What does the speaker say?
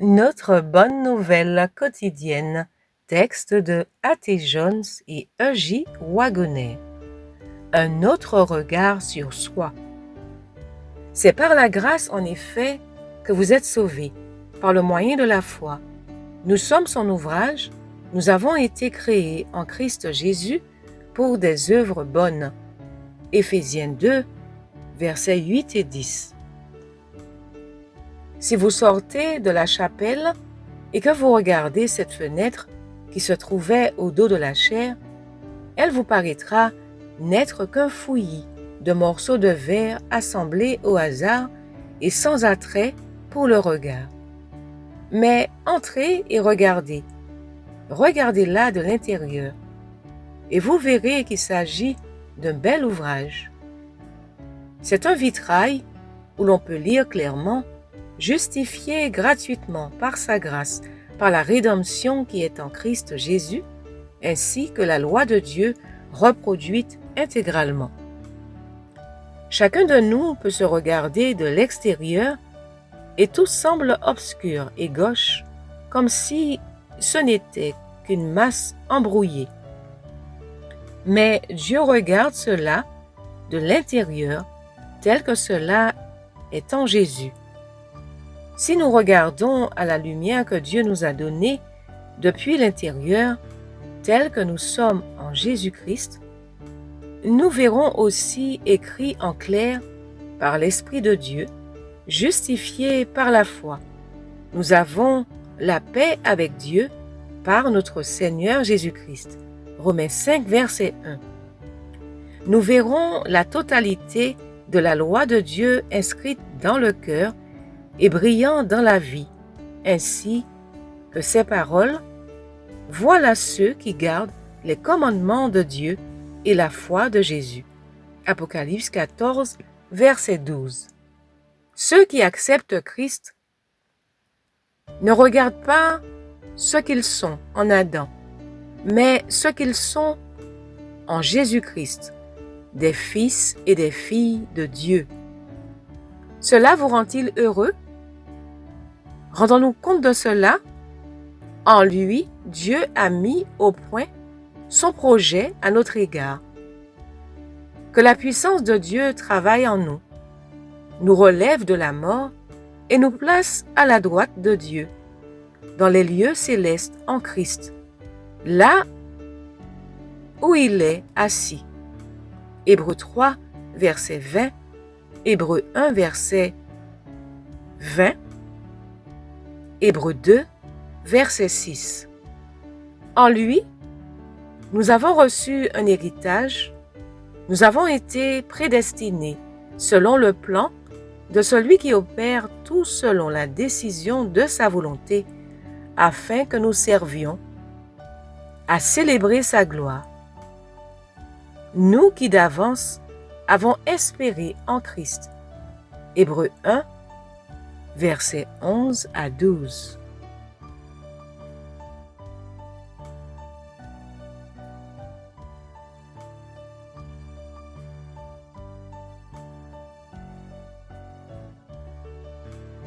Notre bonne nouvelle quotidienne, texte de A.T. Jones et E.J. Wagoner. Un autre regard sur soi. C'est par la grâce, en effet, que vous êtes sauvés, par le moyen de la foi. Nous sommes son ouvrage, nous avons été créés en Christ Jésus pour des œuvres bonnes. Éphésiens 2, versets 8 et 10. Si vous sortez de la chapelle et que vous regardez cette fenêtre qui se trouvait au dos de la chaire, elle vous paraîtra n'être qu'un fouillis de morceaux de verre assemblés au hasard et sans attrait pour le regard. Mais entrez et regardez. Regardez-la de l'intérieur, et vous verrez qu'il s'agit d'un bel ouvrage. C'est un vitrail où l'on peut lire clairement « Justifié gratuitement par sa grâce, par la rédemption qui est en Christ Jésus, ainsi que la loi de Dieu reproduite intégralement. » Chacun de nous peut se regarder de l'extérieur et tout semble obscur et gauche, comme si ce n'était qu'une masse embrouillée. Mais Dieu regarde cela de l'intérieur tel que cela est en Jésus. Si nous regardons à la lumière que Dieu nous a donnée depuis l'intérieur, tel que nous sommes en Jésus-Christ, nous verrons aussi écrit en clair par l'Esprit de Dieu, justifiés par la foi. Nous avons la paix avec Dieu par notre Seigneur Jésus-Christ. Romains 5, verset 1. Nous verrons la totalité de la loi de Dieu inscrite dans le cœur et brillant dans la vie, ainsi que ces paroles. Voilà ceux qui gardent les commandements de Dieu et la foi de Jésus. Apocalypse 14, verset 12. Ceux qui acceptent Christ ne regardent pas ce qu'ils sont en Adam, mais ce qu'ils sont en Jésus-Christ, des fils et des filles de Dieu. Cela vous rend-il heureux? Rendons-nous compte de cela. En lui, Dieu a mis au point son projet à notre égard. Que la puissance de Dieu travaille en nous, nous relève de la mort et nous place à la droite de Dieu, dans les lieux célestes en Christ, là où il est assis. Hébreux 3, verset 20, Hébreux 1, verset 20, Hébreux 2, verset 6. En lui, nous avons reçu un héritage, nous avons été prédestinés selon le plan de celui qui opère tout selon la décision de sa volonté, afin que nous servions à célébrer sa gloire. Nous qui d'avance avons espéré en Christ. Hébreux 1, versets 11 à 12.